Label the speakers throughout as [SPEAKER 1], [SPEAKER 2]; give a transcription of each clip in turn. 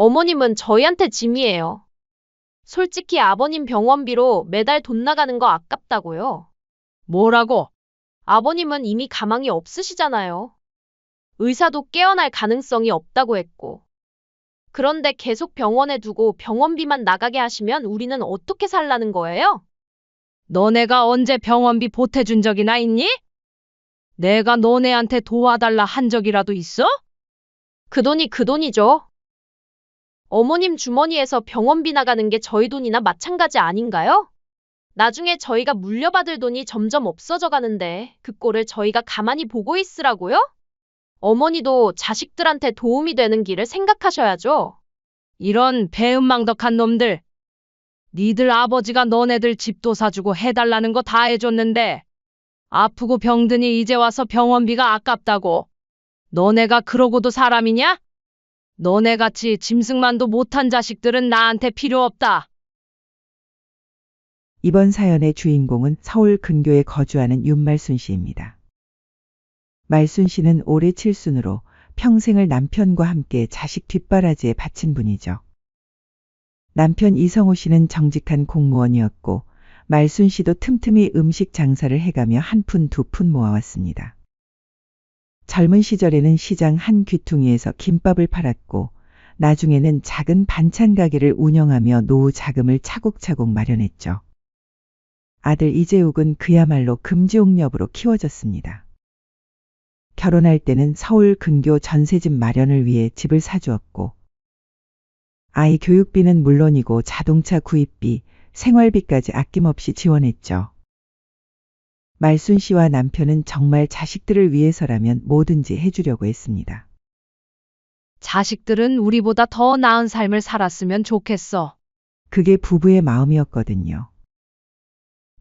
[SPEAKER 1] 어머님은 저희한테 짐이에요. 솔직히 아버님 병원비로 매달 돈 나가는 거 아깝다고요.
[SPEAKER 2] 뭐라고?
[SPEAKER 1] 아버님은 이미 가망이 없으시잖아요. 의사도 깨어날 가능성이 없다고 했고. 그런데 계속 병원에 두고 병원비만 나가게 하시면 우리는 어떻게 살라는 거예요?
[SPEAKER 2] 너네가 언제 병원비 보태준 적이나 있니? 내가 너네한테 도와달라 한 적이라도 있어?
[SPEAKER 1] 그 돈이 그 돈이죠. 어머님 주머니에서 병원비 나가는 게 저희 돈이나 마찬가지 아닌가요? 나중에 저희가 물려받을 돈이 점점 없어져 가는데 그 꼴을 저희가 가만히 보고 있으라고요? 어머니도 자식들한테 도움이 되는 길을 생각하셔야죠.
[SPEAKER 2] 이런 배은망덕한 놈들. 니들 아버지가 너네들 집도 사주고 해달라는 거 다 해줬는데 아프고 병드니 이제 와서 병원비가 아깝다고. 너네가 그러고도 사람이냐? 너네같이 짐승만도 못한 자식들은 나한테 필요 없다.
[SPEAKER 3] 이번 사연의 주인공은 서울 근교에 거주하는 윤말순 씨입니다. 말순 씨는 올해 칠순으로 평생을 남편과 함께 자식 뒷바라지에 바친 분이죠. 남편 이성호 씨는 정직한 공무원이었고 말순 씨도 틈틈이 음식 장사를 해가며 한 푼 두 푼 모아왔습니다. 젊은 시절에는 시장 한 귀퉁이에서 김밥을 팔았고 나중에는 작은 반찬 가게를 운영하며 노후 자금을 차곡차곡 마련했죠. 아들 이재욱은 그야말로 금지옥렵으로 키워졌습니다. 결혼할 때는 서울 근교 전세집 마련을 위해 집을 사주었고 아이 교육비는 물론이고 자동차 구입비, 생활비까지 아낌없이 지원했죠. 말순 씨와 남편은 정말 자식들을 위해서라면 뭐든지 해주려고 했습니다.
[SPEAKER 2] 자식들은 우리보다 더 나은 삶을 살았으면 좋겠어.
[SPEAKER 3] 그게 부부의 마음이었거든요.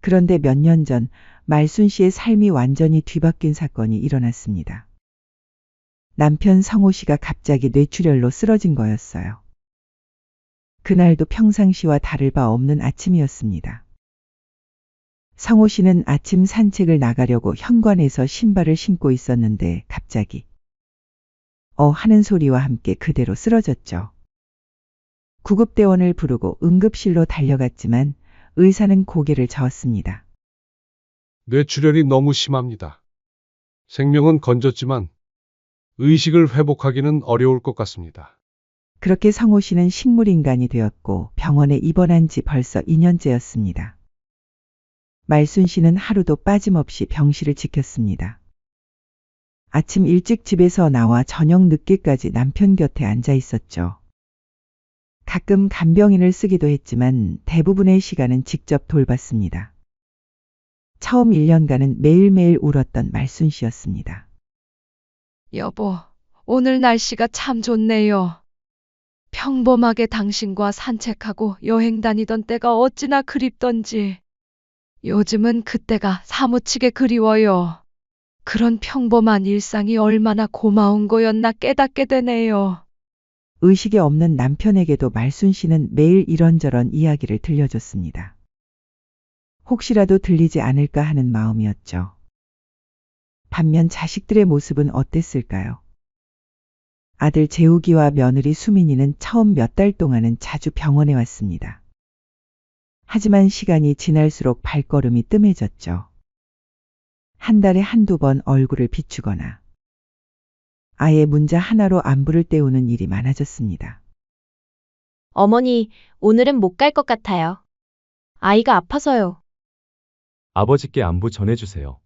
[SPEAKER 3] 그런데 몇 년 전 말순 씨의 삶이 완전히 뒤바뀐 사건이 일어났습니다. 남편 성호 씨가 갑자기 뇌출혈로 쓰러진 거였어요. 그날도 평상시와 다를 바 없는 아침이었습니다. 성호 씨는 아침 산책을 나가려고 현관에서 신발을 신고 있었는데 갑자기 하는 소리와 함께 그대로 쓰러졌죠. 구급대원을 부르고 응급실로 달려갔지만 의사는 고개를 저었습니다.
[SPEAKER 4] 뇌출혈이 너무 심합니다. 생명은 건졌지만 의식을 회복하기는 어려울 것 같습니다.
[SPEAKER 3] 그렇게 성호 씨는 식물인간이 되었고 병원에 입원한 지 벌써 2년째였습니다. 말순 씨는 하루도 빠짐없이 병실을 지켰습니다. 아침 일찍 집에서 나와 저녁 늦게까지 남편 곁에 앉아 있었죠. 가끔 간병인을 쓰기도 했지만 대부분의 시간은 직접 돌봤습니다. 처음 1년간은 매일매일 울었던 말순 씨였습니다.
[SPEAKER 2] 여보, 오늘 날씨가 참 좋네요. 평범하게 당신과 산책하고 여행 다니던 때가 어찌나 그립던지. 요즘은 그때가 사무치게 그리워요. 그런 평범한 일상이 얼마나 고마운 거였나 깨닫게 되네요.
[SPEAKER 3] 의식이 없는 남편에게도 말순 씨는 매일 이런저런 이야기를 들려줬습니다. 혹시라도 들리지 않을까 하는 마음이었죠. 반면 자식들의 모습은 어땠을까요? 아들 재욱이와 며느리 수민이는 처음 몇 달 동안은 자주 병원에 왔습니다. 하지만 시간이 지날수록 발걸음이 뜸해졌죠. 한 달에 한두 번 얼굴을 비추거나 아예 문자 하나로 안부를 때우는 일이 많아졌습니다.
[SPEAKER 1] 어머니, 오늘은 못 갈 것 같아요. 아이가 아파서요.
[SPEAKER 5] 아버지께 안부 전해주세요.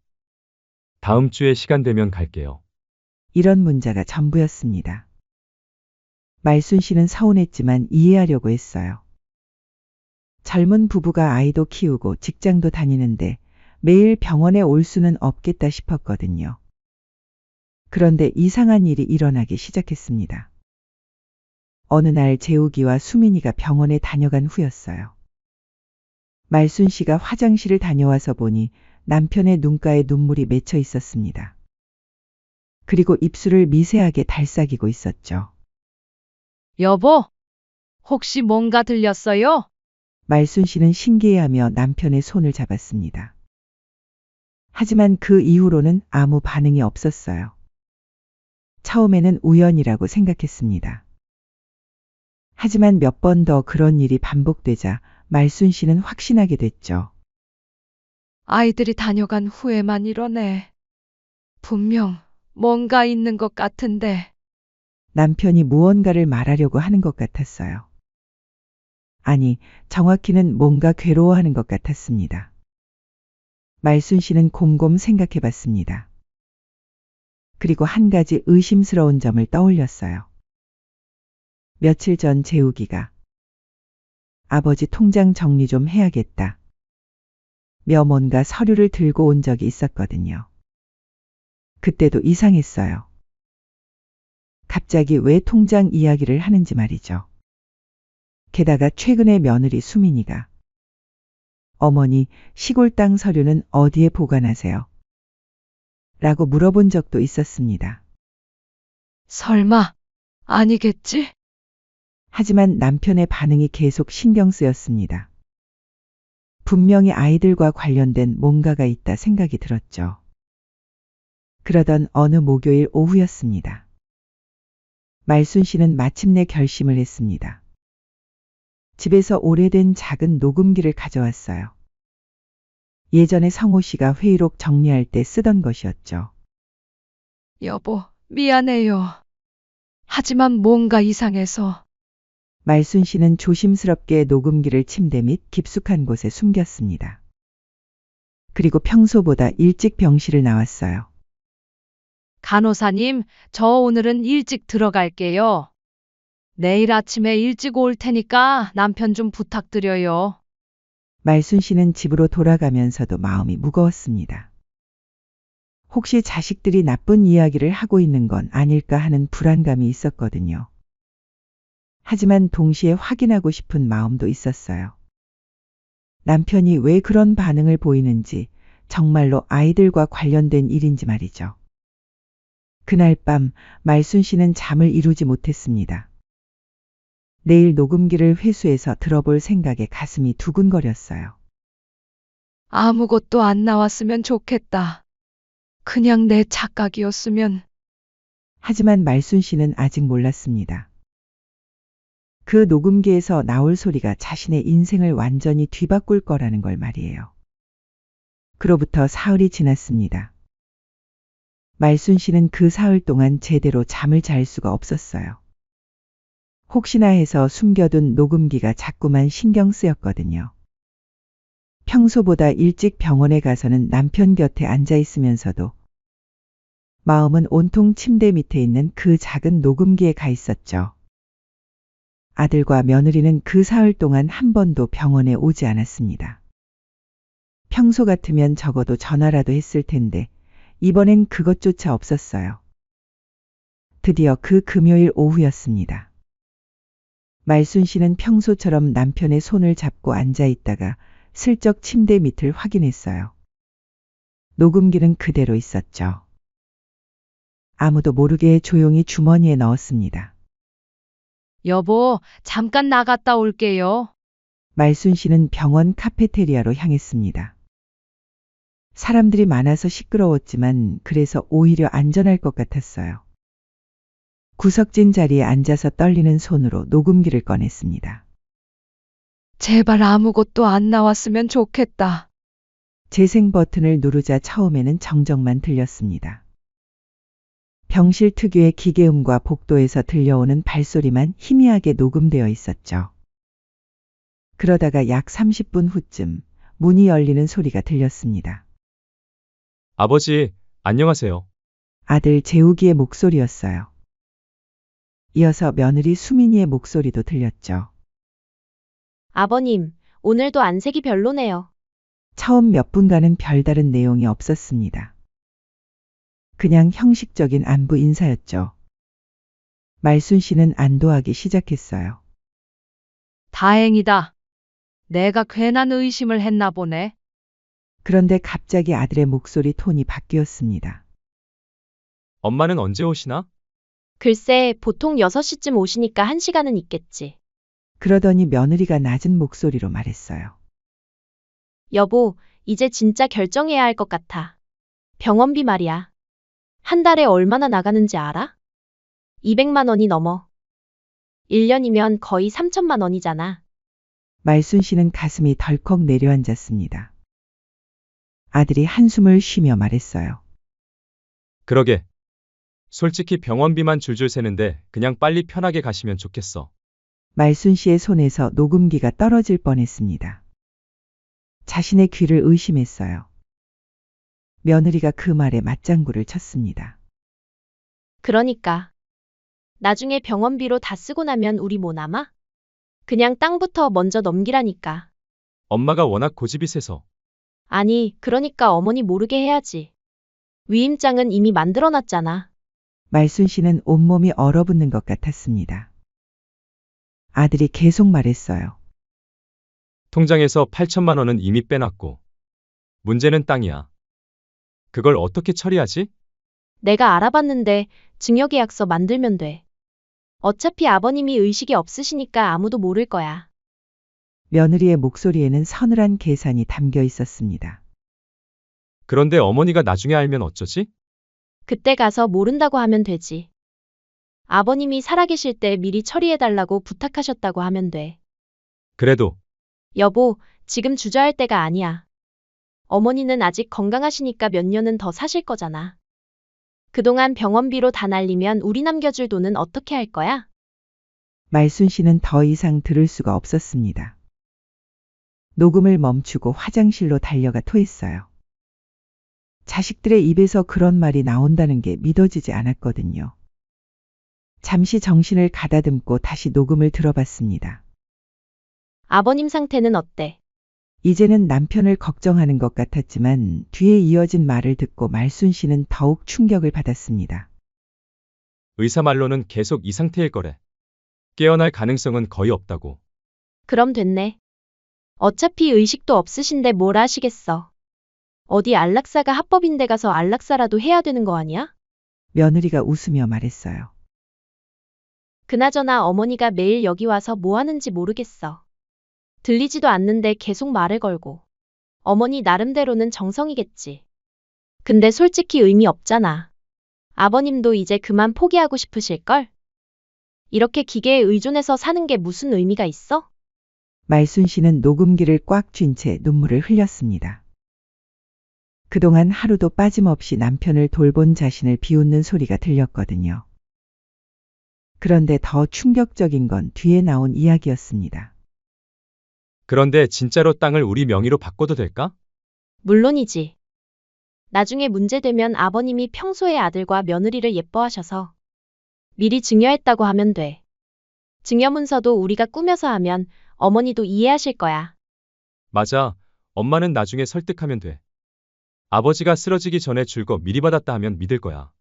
[SPEAKER 5] 다음 주에 시간 되면 갈게요.
[SPEAKER 3] 이런 문자가 전부였습니다. 말순 씨는 서운했지만 이해하려고 했어요. 젊은 부부가 아이도 키우고 직장도 다니는데 매일 병원에 올 수는 없겠다 싶었거든요. 그런데 이상한 일이 일어나기 시작했습니다. 어느 날 재욱이와 수민이가 병원에 다녀간 후였어요. 말순 씨가 화장실을 다녀와서 보니 남편의 눈가에 눈물이 맺혀 있었습니다. 그리고 입술을 미세하게 달싹이고 있었죠.
[SPEAKER 2] 여보, 혹시 뭔가 들렸어요?
[SPEAKER 3] 말순 씨는 신기해하며 남편의 손을 잡았습니다. 하지만 그 이후로는 아무 반응이 없었어요. 처음에는 우연이라고 생각했습니다. 하지만 몇 번 더 그런 일이 반복되자 말순 씨는 확신하게 됐죠.
[SPEAKER 2] 아이들이 다녀간 후에만 이러네. 분명 뭔가 있는 것 같은데.
[SPEAKER 3] 남편이 무언가를 말하려고 하는 것 같았어요. 아니, 정확히는 뭔가 괴로워하는 것 같았습니다. 말순 씨는 곰곰 생각해 봤습니다. 그리고 한 가지 의심스러운 점을 떠올렸어요. 며칠 전 재욱이가 아버지 통장 정리 좀 해야겠다. 며 뭔가 서류를 들고 온 적이 있었거든요. 그때도 이상했어요. 갑자기 왜 통장 이야기를 하는지 말이죠. 게다가 최근에 며느리 수민이가 어머니 시골 땅 서류는 어디에 보관하세요? 라고 물어본 적도 있었습니다.
[SPEAKER 2] 설마 아니겠지?
[SPEAKER 3] 하지만 남편의 반응이 계속 신경 쓰였습니다. 분명히 아이들과 관련된 뭔가가 있다 생각이 들었죠. 그러던 어느 목요일 오후였습니다. 말순 씨는 마침내 결심을 했습니다. 집에서 오래된 작은 녹음기를 가져왔어요. 예전에 성호 씨가 회의록 정리할 때 쓰던 것이었죠.
[SPEAKER 2] 여보, 미안해요. 하지만 뭔가 이상해서.
[SPEAKER 3] 말순 씨는 조심스럽게 녹음기를 침대 밑 깊숙한 곳에 숨겼습니다. 그리고 평소보다 일찍 병실을 나왔어요.
[SPEAKER 2] 간호사님, 저 오늘은 일찍 들어갈게요. 내일 아침에 일찍 올 테니까 남편 좀 부탁드려요.
[SPEAKER 3] 말순 씨는 집으로 돌아가면서도 마음이 무거웠습니다. 혹시 자식들이 나쁜 이야기를 하고 있는 건 아닐까 하는 불안감이 있었거든요. 하지만 동시에 확인하고 싶은 마음도 있었어요. 남편이 왜 그런 반응을 보이는지, 정말로 아이들과 관련된 일인지 말이죠. 그날 밤 말순 씨는 잠을 이루지 못했습니다. 내일 녹음기를 회수해서 들어볼 생각에 가슴이 두근거렸어요.
[SPEAKER 2] 아무것도 안 나왔으면 좋겠다. 그냥 내 착각이었으면.
[SPEAKER 3] 하지만 말순 씨는 아직 몰랐습니다. 그 녹음기에서 나올 소리가 자신의 인생을 완전히 뒤바꿀 거라는 걸 말이에요. 그로부터 사흘이 지났습니다. 말순 씨는 그 사흘 동안 제대로 잠을 잘 수가 없었어요. 혹시나 해서 숨겨둔 녹음기가 자꾸만 신경 쓰였거든요. 평소보다 일찍 병원에 가서는 남편 곁에 앉아 있으면서도 마음은 온통 침대 밑에 있는 그 작은 녹음기에 가 있었죠. 아들과 며느리는 그 사흘 동안 한 번도 병원에 오지 않았습니다. 평소 같으면 적어도 전화라도 했을 텐데 이번엔 그것조차 없었어요. 드디어 그 금요일 오후였습니다. 말순 씨는 평소처럼 남편의 손을 잡고 앉아 있다가 슬쩍 침대 밑을 확인했어요. 녹음기는 그대로 있었죠. 아무도 모르게 조용히 주머니에 넣었습니다.
[SPEAKER 2] 여보, 잠깐 나갔다 올게요.
[SPEAKER 3] 말순 씨는 병원 카페테리아로 향했습니다. 사람들이 많아서 시끄러웠지만 그래서 오히려 안전할 것 같았어요. 구석진 자리에 앉아서 떨리는 손으로 녹음기를 꺼냈습니다.
[SPEAKER 2] 제발 아무것도 안 나왔으면 좋겠다.
[SPEAKER 3] 재생 버튼을 누르자 처음에는 정적만 들렸습니다. 병실 특유의 기계음과 복도에서 들려오는 발소리만 희미하게 녹음되어 있었죠. 그러다가 약 30분 후쯤 문이 열리는 소리가 들렸습니다.
[SPEAKER 5] 아버지, 안녕하세요.
[SPEAKER 3] 아들 재욱이의 목소리였어요. 이어서 며느리 수민이의 목소리도 들렸죠.
[SPEAKER 1] 아버님, 오늘도 안색이 별로네요.
[SPEAKER 3] 처음 몇 분간은 별다른 내용이 없었습니다. 그냥 형식적인 안부 인사였죠. 말순 씨는 안도하기 시작했어요.
[SPEAKER 2] 다행이다. 내가 괜한 의심을 했나 보네.
[SPEAKER 3] 그런데 갑자기 아들의 목소리 톤이 바뀌었습니다.
[SPEAKER 5] 엄마는 언제 오시나?
[SPEAKER 1] 글쎄, 보통 6시쯤 오시니까 1시간은 있겠지.
[SPEAKER 3] 그러더니 며느리가 낮은 목소리로 말했어요.
[SPEAKER 1] 여보, 이제 진짜 결정해야 할 것 같아. 병원비 말이야. 한 달에 얼마나 나가는지 알아? 200만 원이 넘어. 1년이면 거의 3천만 원이잖아.
[SPEAKER 3] 말순 씨는 가슴이 덜컥 내려앉았습니다. 아들이 한숨을 쉬며 말했어요.
[SPEAKER 5] 그러게. 솔직히 병원비만 줄줄 새는데 그냥 빨리 편하게 가시면 좋겠어.
[SPEAKER 3] 말순 씨의 손에서 녹음기가 떨어질 뻔했습니다. 자신의 귀를 의심했어요. 며느리가 그 말에 맞장구를 쳤습니다.
[SPEAKER 1] 그러니까. 나중에 병원비로 다 쓰고 나면 우리 뭐 남아? 그냥 땅부터 먼저 넘기라니까.
[SPEAKER 5] 엄마가 워낙 고집이 세서.
[SPEAKER 1] 아니, 그러니까 어머니 모르게 해야지. 위임장은 이미 만들어놨잖아.
[SPEAKER 3] 말순 씨는 온몸이 얼어붙는 것 같았습니다. 아들이 계속 말했어요.
[SPEAKER 5] 통장에서 8천만 원은 이미 빼놨고. 문제는 땅이야. 그걸 어떻게 처리하지?
[SPEAKER 1] 내가 알아봤는데 증여계약서 만들면 돼. 어차피 아버님이 의식이 없으시니까 아무도 모를 거야.
[SPEAKER 3] 며느리의 목소리에는 서늘한 계산이 담겨 있었습니다.
[SPEAKER 5] 그런데 어머니가 나중에 알면 어쩌지?
[SPEAKER 1] 그때 가서 모른다고 하면 되지. 아버님이 살아계실 때 미리 처리해달라고 부탁하셨다고 하면 돼.
[SPEAKER 5] 그래도
[SPEAKER 1] 여보, 지금 주저할 때가 아니야. 어머니는 아직 건강하시니까 몇 년은 더 사실 거잖아. 그동안 병원비로 다 날리면 우리 남겨줄 돈은 어떻게 할 거야?
[SPEAKER 3] 말순 씨는 더 이상 들을 수가 없었습니다. 녹음을 멈추고 화장실로 달려가 토했어요. 자식들의 입에서 그런 말이 나온다는 게 믿어지지 않았거든요. 잠시 정신을 가다듬고 다시 녹음을 들어봤습니다.
[SPEAKER 1] 아버님 상태는 어때?
[SPEAKER 3] 이제는 남편을 걱정하는 것 같았지만 뒤에 이어진 말을 듣고 말순 씨는 더욱 충격을 받았습니다.
[SPEAKER 5] 의사 말로는 계속 이 상태일 거래. 깨어날 가능성은 거의 없다고.
[SPEAKER 1] 그럼 됐네. 어차피 의식도 없으신데 뭘 아시겠어. 어디 안락사가 합법인데 가서 안락사라도 해야 되는 거 아니야?
[SPEAKER 3] 며느리가 웃으며 말했어요.
[SPEAKER 1] 그나저나 어머니가 매일 여기 와서 뭐 하는지 모르겠어. 들리지도 않는데 계속 말을 걸고. 어머니 나름대로는 정성이겠지. 근데 솔직히 의미 없잖아. 아버님도 이제 그만 포기하고 싶으실걸? 이렇게 기계에 의존해서 사는 게 무슨 의미가 있어?
[SPEAKER 3] 말순 씨는 녹음기를 꽉 쥔 채 눈물을 흘렸습니다. 그동안 하루도 빠짐없이 남편을 돌본 자신을 비웃는 소리가 들렸거든요. 그런데 더 충격적인 건 뒤에 나온 이야기였습니다.
[SPEAKER 5] 그런데 진짜로 땅을 우리 명의로 바꿔도 될까?
[SPEAKER 1] 물론이지. 나중에 문제되면 아버님이 평소에 아들과 며느리를 예뻐하셔서 미리 증여했다고 하면 돼. 증여문서도 우리가 꾸며서 하면 어머니도 이해하실 거야.
[SPEAKER 5] 맞아. 엄마는 나중에 설득하면 돼. 아버지가 쓰러지기 전에 줄 거 미리 받았다 하면 믿을 거야.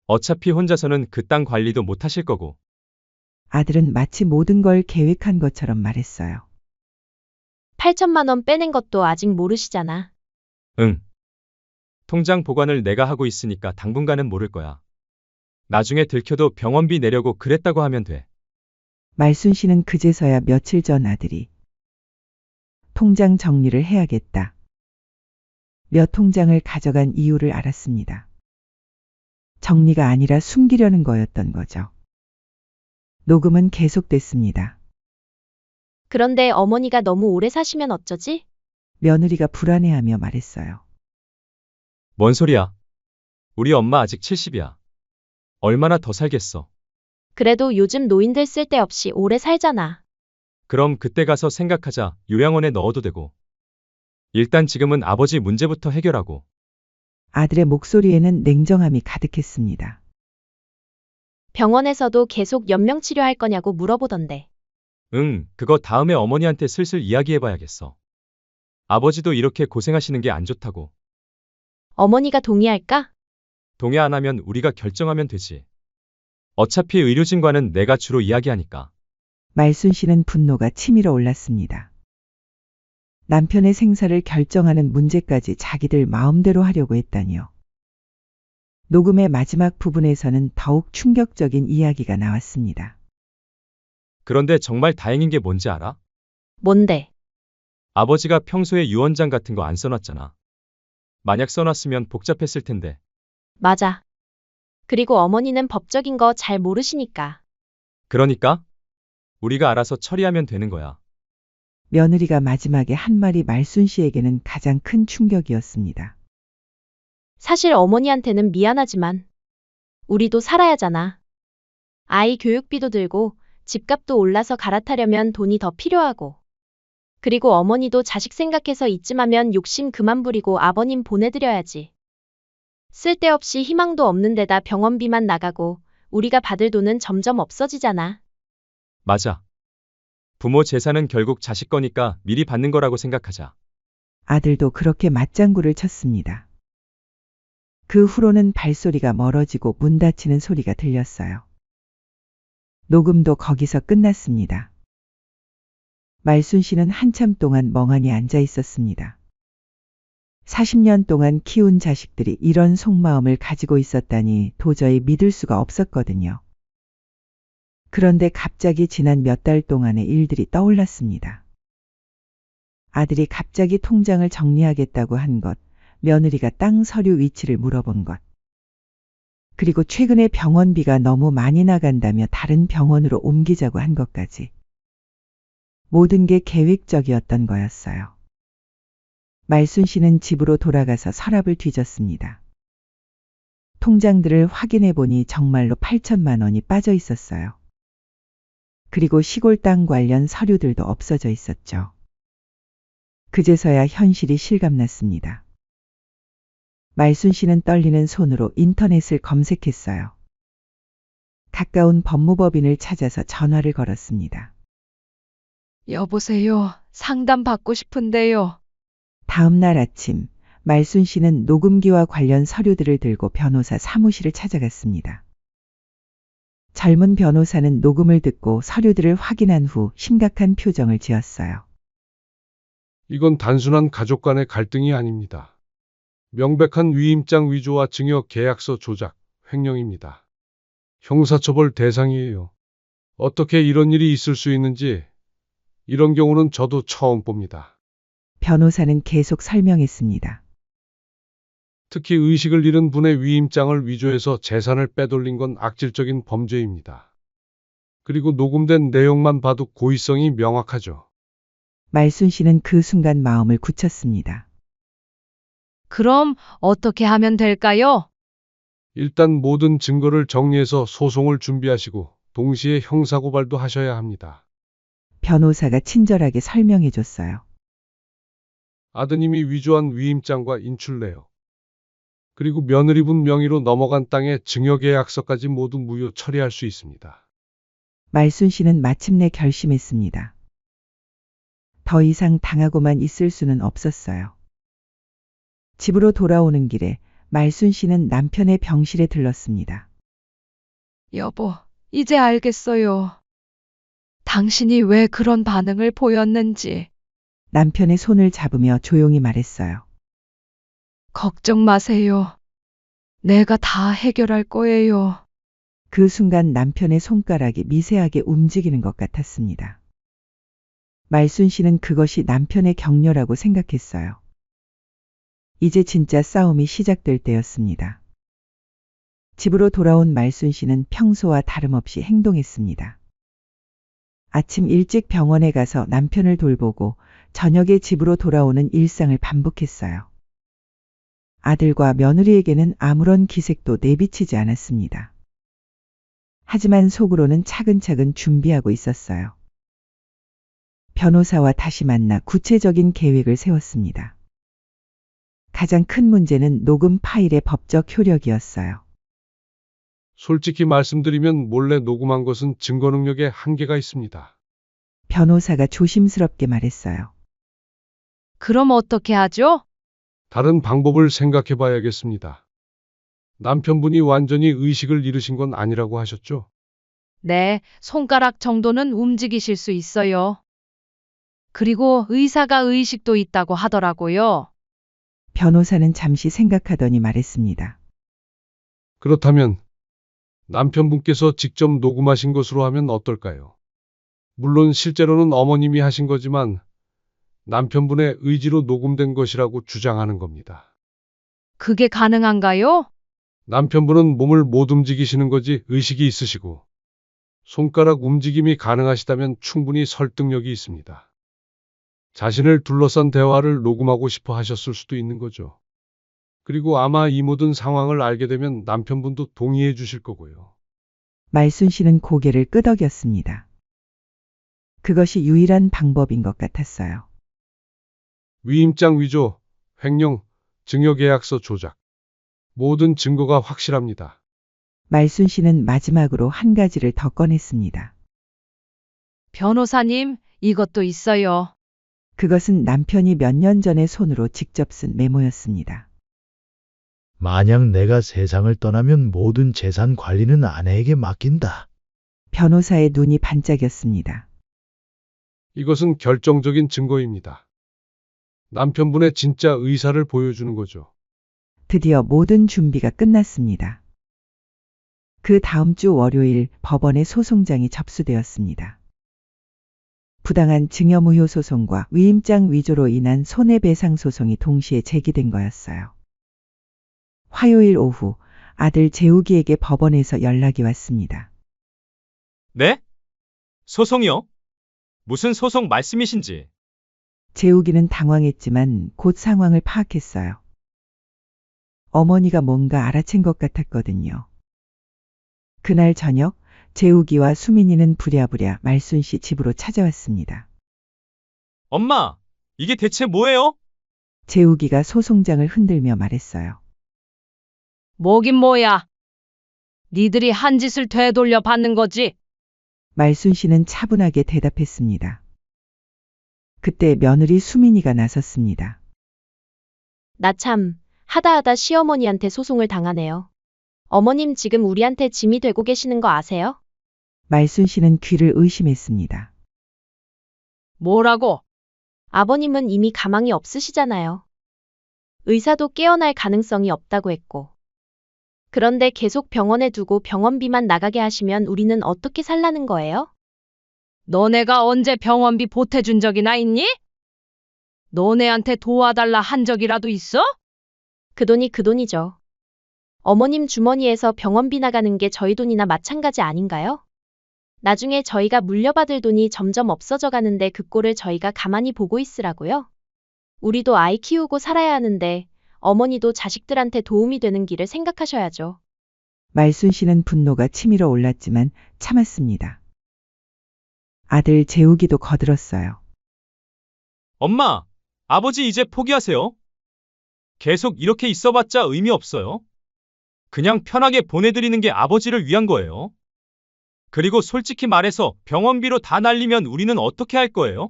[SPEAKER 5] 어차피 혼자서는 그 땅 관리도 못 하실 거고.
[SPEAKER 3] 아들은 마치 모든 걸 계획한 것처럼 말했어요.
[SPEAKER 1] 8천만 원 빼낸 것도 아직 모르시잖아.
[SPEAKER 5] 응. 통장 보관을 내가 하고 있으니까 당분간은 모를 거야. 나중에 들켜도 병원비 내려고 그랬다고 하면 돼.
[SPEAKER 3] 말순 씨는 그제서야 며칠 전 아들이 통장 정리를 해야겠다. 몇 통장을 가져간 이유를 알았습니다. 정리가 아니라 숨기려는 거였던 거죠. 녹음은 계속됐습니다.
[SPEAKER 1] 그런데 어머니가 너무 오래 사시면 어쩌지?
[SPEAKER 3] 며느리가 불안해하며 말했어요.
[SPEAKER 5] 뭔 소리야? 우리 엄마 아직 70이야. 얼마나 더 살겠어.
[SPEAKER 1] 그래도 요즘 노인들 쓸데없이 오래 살잖아.
[SPEAKER 5] 그럼 그때 가서 생각하자. 요양원에 넣어도 되고. 일단 지금은 아버지 문제부터 해결하고.
[SPEAKER 3] 아들의 목소리에는 냉정함이 가득했습니다.
[SPEAKER 1] 병원에서도 계속 연명 치료할 거냐고 물어보던데.
[SPEAKER 5] 응, 그거 다음에 어머니한테 슬슬 이야기해봐야겠어. 아버지도 이렇게 고생하시는 게 안 좋다고.
[SPEAKER 1] 어머니가 동의할까?
[SPEAKER 5] 동의 안 하면 우리가 결정하면 되지. 어차피 의료진과는 내가 주로 이야기하니까.
[SPEAKER 3] 말순 씨는 분노가 치밀어 올랐습니다. 남편의 생사를 결정하는 문제까지 자기들 마음대로 하려고 했다니요. 녹음의 마지막 부분에서는 더욱 충격적인 이야기가 나왔습니다.
[SPEAKER 5] 그런데 정말 다행인 게 뭔지 알아?
[SPEAKER 1] 뭔데?
[SPEAKER 5] 아버지가 평소에 유언장 같은 거 안 써놨잖아. 만약 써놨으면 복잡했을 텐데.
[SPEAKER 1] 맞아. 그리고 어머니는 법적인 거 잘 모르시니까.
[SPEAKER 5] 그러니까 우리가 알아서 처리하면 되는 거야.
[SPEAKER 3] 며느리가 마지막에 한 말이 말순 씨에게는 가장 큰 충격이었습니다.
[SPEAKER 1] 사실 어머니한테는 미안하지만 우리도 살아야잖아. 아이 교육비도 들고 집값도 올라서 갈아타려면 돈이 더 필요하고. 그리고 어머니도 자식 생각해서 이쯤하면 욕심 그만 부리고 아버님 보내드려야지. 쓸데없이 희망도 없는 데다 병원비만 나가고 우리가 받을 돈은 점점 없어지잖아.
[SPEAKER 5] 맞아. 부모 재산은 결국 자식 거니까 미리 받는 거라고 생각하자.
[SPEAKER 3] 아들도 그렇게 맞장구를 쳤습니다. 그 후로는 발소리가 멀어지고 문 닫히는 소리가 들렸어요. 녹음도 거기서 끝났습니다. 말순 씨는 한참 동안 멍하니 앉아 있었습니다. 40년 동안 키운 자식들이 이런 속마음을 가지고 있었다니 도저히 믿을 수가 없었거든요. 그런데 갑자기 지난 몇 달 동안의 일들이 떠올랐습니다. 아들이 갑자기 통장을 정리하겠다고 한 것, 며느리가 땅 서류 위치를 물어본 것, 그리고 최근에 병원비가 너무 많이 나간다며 다른 병원으로 옮기자고 한 것까지. 모든 게 계획적이었던 거였어요. 말순 씨는 집으로 돌아가서 서랍을 뒤졌습니다. 통장들을 확인해 보니 정말로 8천만 원이 빠져 있었어요. 그리고 시골 땅 관련 서류들도 없어져 있었죠. 그제서야 현실이 실감났습니다. 말순 씨는 떨리는 손으로 인터넷을 검색했어요. 가까운 법무법인을 찾아서 전화를 걸었습니다.
[SPEAKER 2] 여보세요. 상담 받고 싶은데요.
[SPEAKER 3] 다음 날 아침, 말순 씨는 녹음기와 관련 서류들을 들고 변호사 사무실을 찾아갔습니다. 젊은 변호사는 녹음을 듣고 서류들을 확인한 후 심각한 표정을 지었어요.
[SPEAKER 4] 이건 단순한 가족 간의 갈등이 아닙니다. 명백한 위임장 위조와 증여 계약서 조작, 횡령입니다. 형사처벌 대상이에요. 어떻게 이런 일이 있을 수 있는지 이런 경우는 저도 처음 봅니다.
[SPEAKER 3] 변호사는 계속 설명했습니다.
[SPEAKER 4] 특히 의식을 잃은 분의 위임장을 위조해서 재산을 빼돌린 건 악질적인 범죄입니다. 그리고 녹음된 내용만 봐도 고의성이 명확하죠.
[SPEAKER 3] 말순 씨는 그 순간 마음을 굳혔습니다.
[SPEAKER 2] 그럼 어떻게 하면 될까요?
[SPEAKER 4] 일단 모든 증거를 정리해서 소송을 준비하시고 동시에 형사고발도 하셔야 합니다.
[SPEAKER 3] 변호사가 친절하게 설명해 줬어요.
[SPEAKER 4] 아드님이 위조한 위임장과 인출내역, 그리고 며느리분 명의로 넘어간 땅의 증여계약서까지 모두 무효 처리할 수 있습니다.
[SPEAKER 3] 말순 씨는 마침내 결심했습니다. 더 이상 당하고만 있을 수는 없었어요. 집으로 돌아오는 길에 말순 씨는 남편의 병실에 들렀습니다.
[SPEAKER 2] 여보, 이제 알겠어요. 당신이 왜 그런 반응을 보였는지.
[SPEAKER 3] 남편의 손을 잡으며 조용히 말했어요.
[SPEAKER 2] 걱정 마세요. 내가 다 해결할 거예요.
[SPEAKER 3] 그 순간 남편의 손가락이 미세하게 움직이는 것 같았습니다. 말순 씨는 그것이 남편의 격려라고 생각했어요. 이제 진짜 싸움이 시작될 때였습니다. 집으로 돌아온 말순 씨는 평소와 다름없이 행동했습니다. 아침 일찍 병원에 가서 남편을 돌보고 저녁에 집으로 돌아오는 일상을 반복했어요. 아들과 며느리에게는 아무런 기색도 내비치지 않았습니다. 하지만 속으로는 차근차근 준비하고 있었어요. 변호사와 다시 만나 구체적인 계획을 세웠습니다. 가장 큰 문제는 녹음 파일의 법적 효력이었어요.
[SPEAKER 4] 솔직히 말씀드리면 몰래 녹음한 것은 증거 능력에 한계가 있습니다.
[SPEAKER 3] 변호사가 조심스럽게 말했어요.
[SPEAKER 2] 그럼 어떻게 하죠?
[SPEAKER 4] 다른 방법을 생각해 봐야겠습니다. 남편분이 완전히 의식을 잃으신 건 아니라고 하셨죠?
[SPEAKER 2] 네, 손가락 정도는 움직이실 수 있어요. 그리고 의사가 의식도 있다고 하더라고요.
[SPEAKER 3] 변호사는 잠시 생각하더니 말했습니다.
[SPEAKER 4] 그렇다면 남편분께서 직접 녹음하신 것으로 하면 어떨까요? 물론 실제로는 어머님이 하신 거지만 남편분의 의지로 녹음된 것이라고 주장하는 겁니다.
[SPEAKER 2] 그게 가능한가요?
[SPEAKER 4] 남편분은 몸을 못 움직이시는 거지 의식이 있으시고 손가락 움직임이 가능하시다면 충분히 설득력이 있습니다. 자신을 둘러싼 대화를 녹음하고 싶어 하셨을 수도 있는 거죠. 그리고 아마 이 모든 상황을 알게 되면 남편분도 동의해 주실 거고요.
[SPEAKER 3] 말순 씨는 고개를 끄덕였습니다. 그것이 유일한 방법인 것 같았어요.
[SPEAKER 4] 위임장 위조, 횡령, 증여계약서 조작. 모든 증거가 확실합니다.
[SPEAKER 3] 말순 씨는 마지막으로 한 가지를 더 꺼냈습니다.
[SPEAKER 2] 변호사님, 이것도 있어요.
[SPEAKER 3] 그것은 남편이 몇 년 전에 손으로 직접 쓴 메모였습니다.
[SPEAKER 6] 만약 내가 세상을 떠나면 모든 재산 관리는 아내에게 맡긴다.
[SPEAKER 3] 변호사의 눈이 반짝였습니다.
[SPEAKER 4] 이것은 결정적인 증거입니다. 남편분의 진짜 의사를 보여주는 거죠.
[SPEAKER 3] 드디어 모든 준비가 끝났습니다. 그 다음 주 월요일 법원에 소송장이 접수되었습니다. 부당한 증여무효 소송과 위임장 위조로 인한 손해배상 소송이 동시에 제기된 거였어요. 화요일 오후 아들 재욱이에게 법원에서 연락이 왔습니다.
[SPEAKER 5] 네? 소송이요? 무슨 소송 말씀이신지.
[SPEAKER 3] 재욱이는 당황했지만 곧 상황을 파악했어요. 어머니가 뭔가 알아챈 것 같았거든요. 그날 저녁 재욱이와 수민이는 부랴부랴 말순 씨 집으로 찾아왔습니다.
[SPEAKER 5] 엄마, 이게 대체 뭐예요?
[SPEAKER 3] 재욱이가 소송장을 흔들며 말했어요.
[SPEAKER 2] 뭐긴 뭐야. 니들이 한 짓을 되돌려 받는 거지.
[SPEAKER 3] 말순 씨는 차분하게 대답했습니다. 그때 며느리 수민이가 나섰습니다.
[SPEAKER 1] 나 참, 하다 시어머니한테 소송을 당하네요. 어머님 지금 우리한테 짐이 되고 계시는 거 아세요?
[SPEAKER 3] 말순 씨는 귀를 의심했습니다.
[SPEAKER 2] 뭐라고?
[SPEAKER 1] 아버님은 이미 가망이 없으시잖아요. 의사도 깨어날 가능성이 없다고 했고. 그런데 계속 병원에 두고 병원비만 나가게 하시면 우리는 어떻게 살라는 거예요?
[SPEAKER 2] 너네가 언제 병원비 보태준 적이나 있니? 너네한테 도와달라 한 적이라도 있어?
[SPEAKER 1] 그 돈이 그 돈이죠. 어머님 주머니에서 병원비 나가는 게 저희 돈이나 마찬가지 아닌가요? 나중에 저희가 물려받을 돈이 점점 없어져 가는데 그 꼴을 저희가 가만히 보고 있으라고요? 우리도 아이 키우고 살아야 하는데 어머니도 자식들한테 도움이 되는 길을 생각하셔야죠.
[SPEAKER 3] 말순 씨는 분노가 치밀어 올랐지만 참았습니다. 아들 재욱이도 거들었어요.
[SPEAKER 5] 엄마, 아버지 이제 포기하세요. 계속 이렇게 있어봤자 의미 없어요. 그냥 편하게 보내드리는 게 아버지를 위한 거예요. 그리고 솔직히 말해서 병원비로 다 날리면 우리는 어떻게 할 거예요?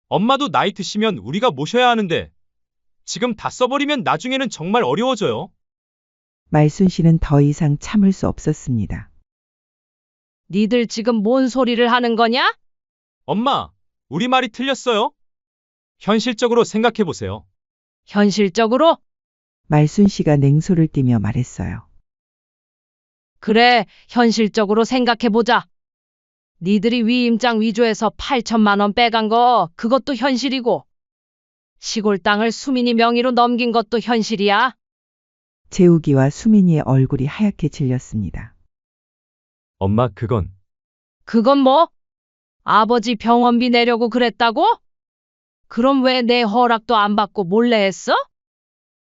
[SPEAKER 5] 엄마도 나이 드시면 우리가 모셔야 하는데 지금 다 써버리면 나중에는 정말 어려워져요.
[SPEAKER 3] 말순 씨는 더 이상 참을 수 없었습니다.
[SPEAKER 2] 니들 지금 뭔 소리를 하는 거냐?
[SPEAKER 5] 엄마, 우리 말이 틀렸어요? 현실적으로 생각해보세요.
[SPEAKER 2] 현실적으로?
[SPEAKER 3] 말순 씨가 냉소를 띠며 말했어요.
[SPEAKER 2] 그래, 현실적으로 생각해보자. 니들이 위임장 위조해서 8천만 원 빼간 거 그것도 현실이고 시골 땅을 수민이 명의로 넘긴 것도 현실이야.
[SPEAKER 3] 재욱이와 수민이의 얼굴이 하얗게 질렸습니다.
[SPEAKER 5] 엄마, 그건
[SPEAKER 2] 그건 뭐? 아버지 병원비 내려고 그랬다고? 그럼 왜 내 허락도 안 받고 몰래 했어?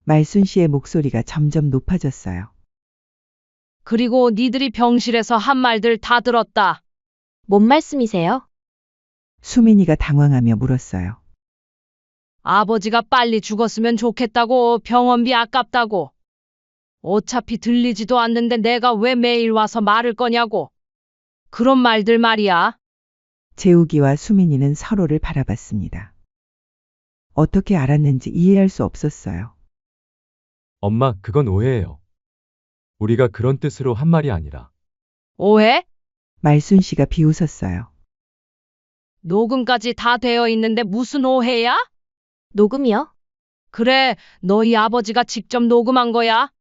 [SPEAKER 3] 말순 씨의 목소리가 점점 높아졌어요.
[SPEAKER 2] 그리고 니들이 병실에서 한 말들 다 들었다.
[SPEAKER 1] 뭔 말씀이세요?
[SPEAKER 3] 수민이가 당황하며 물었어요.
[SPEAKER 2] 아버지가 빨리 죽었으면 좋겠다고 병원비 아깝다고. 어차피 들리지도 않는데 내가 왜 매일 와서 말을 거냐고. 그런 말들 말이야.
[SPEAKER 3] 재욱이와 수민이는 서로를 바라봤습니다. 어떻게 알았는지 이해할 수 없었어요.
[SPEAKER 5] 엄마, 그건 오해예요. 우리가 그런 뜻으로 한 말이 아니라.
[SPEAKER 2] 오해?
[SPEAKER 3] 말순 씨가 비웃었어요.
[SPEAKER 2] 녹음까지 다 되어 있는데 무슨 오해야?
[SPEAKER 1] 녹음이요?
[SPEAKER 2] 그래, 너희 아버지가 직접 녹음한 거야.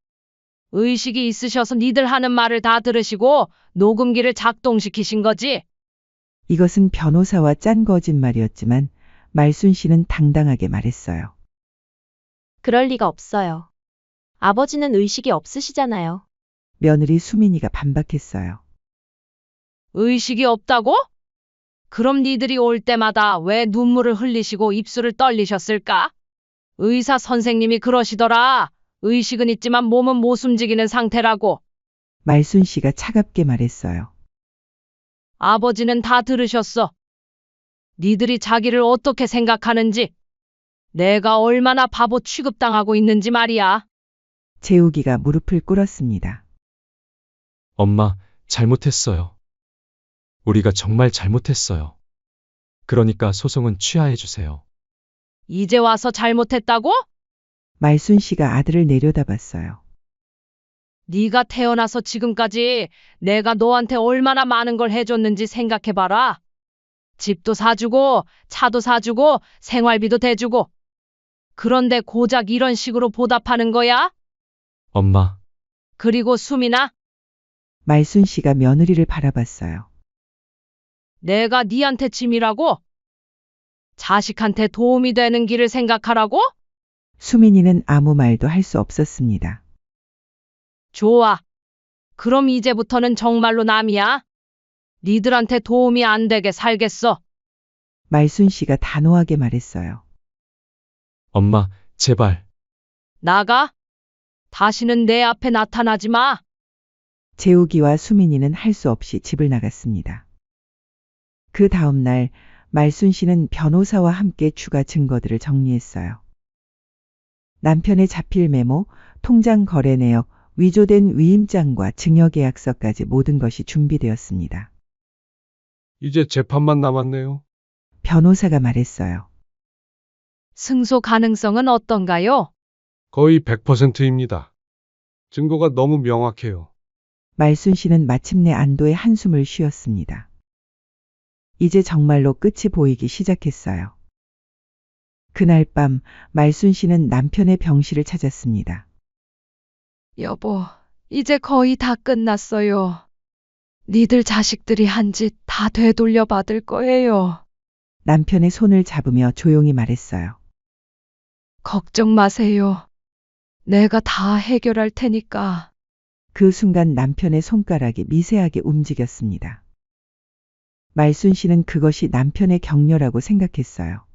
[SPEAKER 2] 의식이 있으셔서 니들 하는 말을 다 들으시고 녹음기를 작동시키신 거지.
[SPEAKER 3] 이것은 변호사와 짠 거짓말이었지만 말순 씨는 당당하게 말했어요.
[SPEAKER 1] 그럴 리가 없어요. 아버지는 의식이 없으시잖아요.
[SPEAKER 3] 며느리 수민이가 반박했어요.
[SPEAKER 2] 의식이 없다고? 그럼 니들이 올 때마다 왜 눈물을 흘리시고 입술을 떨리셨을까? 의사 선생님이 그러시더라. 의식은 있지만 몸은 못 움직이는 상태라고.
[SPEAKER 3] 말순 씨가 차갑게 말했어요.
[SPEAKER 2] 아버지는 다 들으셨어. 니들이 자기를 어떻게 생각하는지, 내가 얼마나 바보 취급당하고 있는지 말이야.
[SPEAKER 3] 재욱이가 무릎을 꿇었습니다.
[SPEAKER 7] 엄마, 잘못했어요. 우리가 정말 잘못했어요. 그러니까 소송은 취하해 주세요.
[SPEAKER 2] 이제 와서 잘못했다고?
[SPEAKER 3] 말순 씨가 아들을 내려다봤어요.
[SPEAKER 2] 네가 태어나서 지금까지 내가 너한테 얼마나 많은 걸 해줬는지 생각해봐라. 집도 사주고 차도 사주고 생활비도 대주고. 그런데 고작 이런 식으로 보답하는 거야?
[SPEAKER 7] 엄마,
[SPEAKER 2] 그리고 수민아,
[SPEAKER 3] 말순 씨가 며느리를 바라봤어요.
[SPEAKER 2] 내가 네한테 짐이라고? 자식한테 도움이 되는 길을 생각하라고?
[SPEAKER 3] 수민이는 아무 말도 할 수 없었습니다.
[SPEAKER 2] 좋아. 그럼 이제부터는 정말로 남이야. 니들한테 도움이 안 되게 살겠어.
[SPEAKER 3] 말순 씨가 단호하게 말했어요.
[SPEAKER 7] 엄마, 제발.
[SPEAKER 2] 나가. 다시는 내 앞에 나타나지 마.
[SPEAKER 3] 재욱이와 수민이는 할 수 없이 집을 나갔습니다. 그 다음 날 말순 씨는 변호사와 함께 추가 증거들을 정리했어요. 남편의 자필 메모, 통장 거래 내역, 위조된 위임장과 증여계약서까지 모든 것이 준비되었습니다.
[SPEAKER 4] 이제 재판만 남았네요.
[SPEAKER 3] 변호사가 말했어요.
[SPEAKER 2] 승소 가능성은 어떤가요?
[SPEAKER 4] 거의 100%입니다. 증거가 너무 명확해요.
[SPEAKER 3] 말순 씨는 마침내 안도의 한숨을 쉬었습니다. 이제 정말로 끝이 보이기 시작했어요. 그날 밤 말순 씨는 남편의 병실을 찾았습니다.
[SPEAKER 2] 여보, 이제 거의 다 끝났어요. 니들 자식들이 한 짓 다 되돌려 받을 거예요.
[SPEAKER 3] 남편의 손을 잡으며 조용히 말했어요.
[SPEAKER 2] 걱정 마세요. 내가 다 해결할 테니까.
[SPEAKER 3] 그 순간 남편의 손가락이 미세하게 움직였습니다. 말순 씨는 그것이 남편의 격려라고 생각했어요.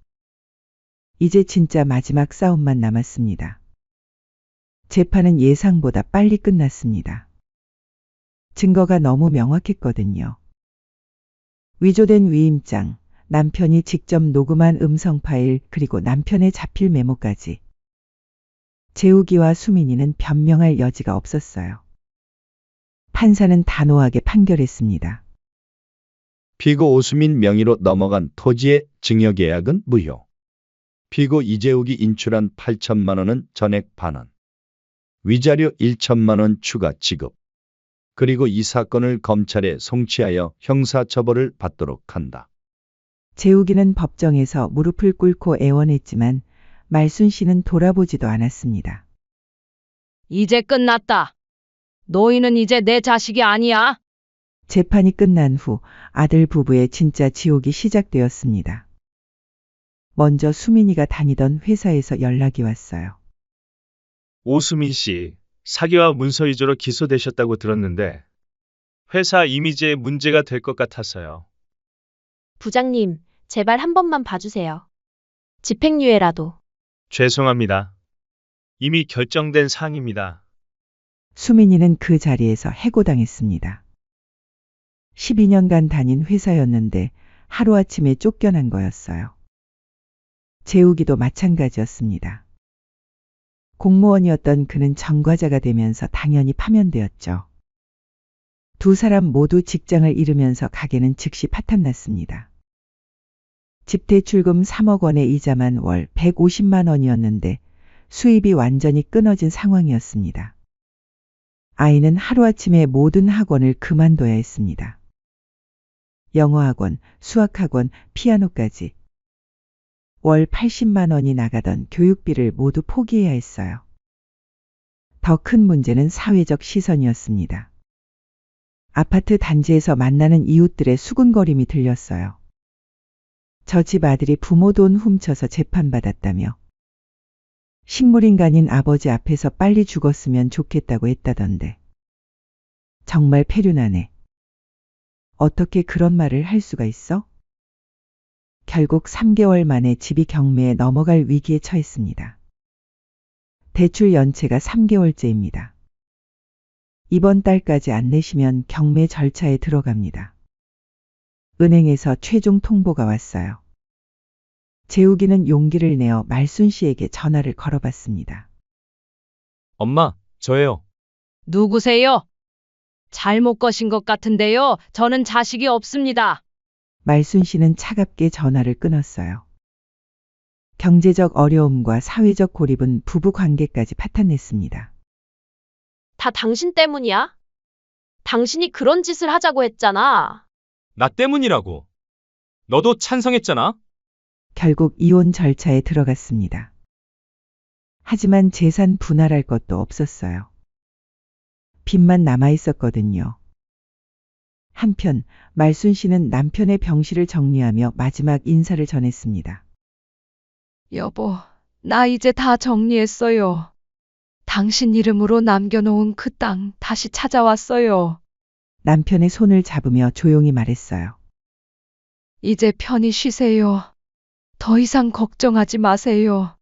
[SPEAKER 3] 이제 진짜 마지막 싸움만 남았습니다. 재판은 예상보다 빨리 끝났습니다. 증거가 너무 명확했거든요. 위조된 위임장, 남편이 직접 녹음한 음성 파일, 그리고 남편의 자필 메모까지. 재욱이와 수민이는 변명할 여지가 없었어요. 판사는 단호하게 판결했습니다.
[SPEAKER 8] 피고 오수민 명의로 넘어간 토지의 증여계약은 무효. 피고 이재욱이 인출한 8천만 원은 전액 반환. 위자료 1천만 원 추가 지급. 그리고 이 사건을 검찰에 송치하여 형사처벌을 받도록 한다.
[SPEAKER 3] 재욱이는 법정에서 무릎을 꿇고 애원했지만 말순 씨는 돌아보지도 않았습니다.
[SPEAKER 2] 이제 끝났다. 너희는 이제 내 자식이 아니야.
[SPEAKER 3] 재판이 끝난 후 아들 부부의 진짜 지옥이 시작되었습니다. 먼저 수민이가 다니던 회사에서 연락이 왔어요.
[SPEAKER 9] 오수민 씨, 사기와 문서 위조로 기소되셨다고 들었는데 회사 이미지에 문제가 될 것 같아서요.
[SPEAKER 1] 부장님, 제발 한 번만 봐주세요. 집행유예라도.
[SPEAKER 9] 죄송합니다. 이미 결정된 사항입니다.
[SPEAKER 3] 수민이는 그 자리에서 해고당했습니다. 12년간 다닌 회사였는데 하루아침에 쫓겨난 거였어요. 재욱이도 마찬가지였습니다. 공무원이었던 그는 전과자가 되면서 당연히 파면되었죠. 두 사람 모두 직장을 잃으면서 가게는 즉시 파탄났습니다. 집대출금 3억 원의 이자만 월 150만 원이었는데 수입이 완전히 끊어진 상황이었습니다. 아이는 하루아침에 모든 학원을 그만둬야 했습니다. 영어학원, 수학학원, 피아노까지. 월 80만 원이 나가던 교육비를 모두 포기해야 했어요. 더 큰 문제는 사회적 시선이었습니다. 아파트 단지에서 만나는 이웃들의 수군거림이 들렸어요. 저 집 아들이 부모 돈 훔쳐서 재판받았다며. 식물인간인 아버지 앞에서 빨리 죽었으면 좋겠다고 했다던데. 정말 폐륜하네. 어떻게 그런 말을 할 수가 있어? 결국 3개월 만에 집이 경매에 넘어갈 위기에 처했습니다. 대출 연체가 3개월째입니다. 이번 달까지 안 내시면 경매 절차에 들어갑니다. 은행에서 최종 통보가 왔어요. 재욱이는 용기를 내어 말순 씨에게 전화를 걸어봤습니다.
[SPEAKER 5] 엄마, 저예요.
[SPEAKER 2] 누구세요? 잘못 거신 것 같은데요. 저는 자식이 없습니다.
[SPEAKER 3] 말순 씨는 차갑게 전화를 끊었어요. 경제적 어려움과 사회적 고립은 부부 관계까지 파탄냈습니다.
[SPEAKER 1] 다 당신 때문이야? 당신이 그런 짓을 하자고 했잖아.
[SPEAKER 5] 나 때문이라고. 너도 찬성했잖아.
[SPEAKER 3] 결국 이혼 절차에 들어갔습니다. 하지만 재산 분할할 것도 없었어요. 빚만 남아 있었거든요. 한편 말순 씨는 남편의 병실을 정리하며 마지막 인사를 전했습니다.
[SPEAKER 2] 여보, 나 이제 다 정리했어요. 당신 이름으로 남겨놓은 그 땅 다시 찾아왔어요.
[SPEAKER 3] 남편의 손을 잡으며 조용히 말했어요.
[SPEAKER 2] 이제 편히 쉬세요. 더 이상 걱정하지 마세요.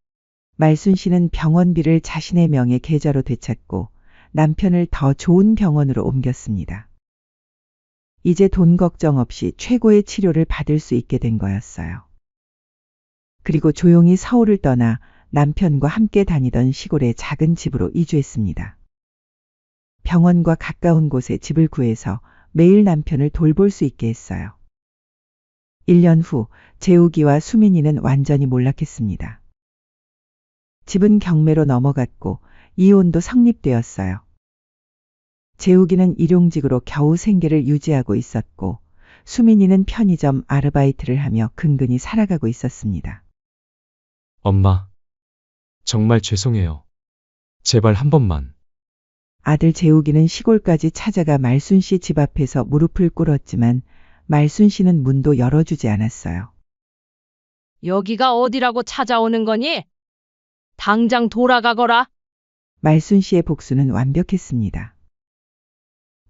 [SPEAKER 3] 말순 씨는 병원비를 자신의 명의 계좌로 되찾고 남편을 더 좋은 병원으로 옮겼습니다. 이제 돈 걱정 없이 최고의 치료를 받을 수 있게 된 거였어요. 그리고 조용히 서울을 떠나 남편과 함께 다니던 시골의 작은 집으로 이주했습니다. 병원과 가까운 곳에 집을 구해서 매일 남편을 돌볼 수 있게 했어요. 1년 후 재욱이와 수민이는 완전히 몰락했습니다. 집은 경매로 넘어갔고 이혼도 성립되었어요. 재욱이는 일용직으로 겨우 생계를 유지하고 있었고 수민이는 편의점 아르바이트를 하며 근근히 살아가고 있었습니다.
[SPEAKER 7] 엄마. 정말 죄송해요. 제발 한 번만.
[SPEAKER 3] 아들 재욱이는 시골까지 찾아가 말순 씨 집 앞에서 무릎을 꿇었지만 말순 씨는 문도 열어주지 않았어요.
[SPEAKER 2] 여기가 어디라고 찾아오는 거니? 당장 돌아가거라.
[SPEAKER 3] 말순 씨의 복수는 완벽했습니다.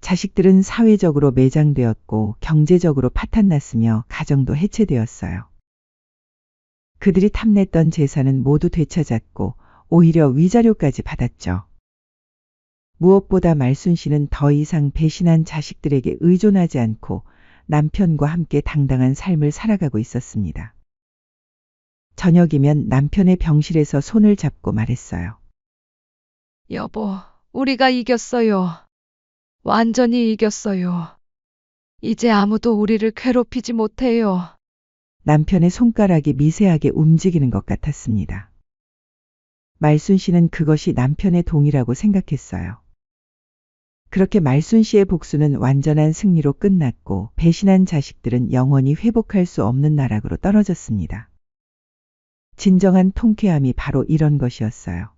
[SPEAKER 3] 자식들은 사회적으로 매장되었고 경제적으로 파탄났으며 가정도 해체되었어요. 그들이 탐냈던 재산은 모두 되찾았고 오히려 위자료까지 받았죠. 무엇보다 말순 씨는 더 이상 배신한 자식들에게 의존하지 않고 남편과 함께 당당한 삶을 살아가고 있었습니다. 저녁이면 남편의 병실에서 손을 잡고 말했어요.
[SPEAKER 2] 여보, 우리가 이겼어요. 완전히 이겼어요. 이제 아무도 우리를 괴롭히지 못해요.
[SPEAKER 3] 남편의 손가락이 미세하게 움직이는 것 같았습니다. 말순 씨는 그것이 남편의 동의라고 생각했어요. 그렇게 말순 씨의 복수는 완전한 승리로 끝났고 배신한 자식들은 영원히 회복할 수 없는 나락으로 떨어졌습니다. 진정한 통쾌함이 바로 이런 것이었어요.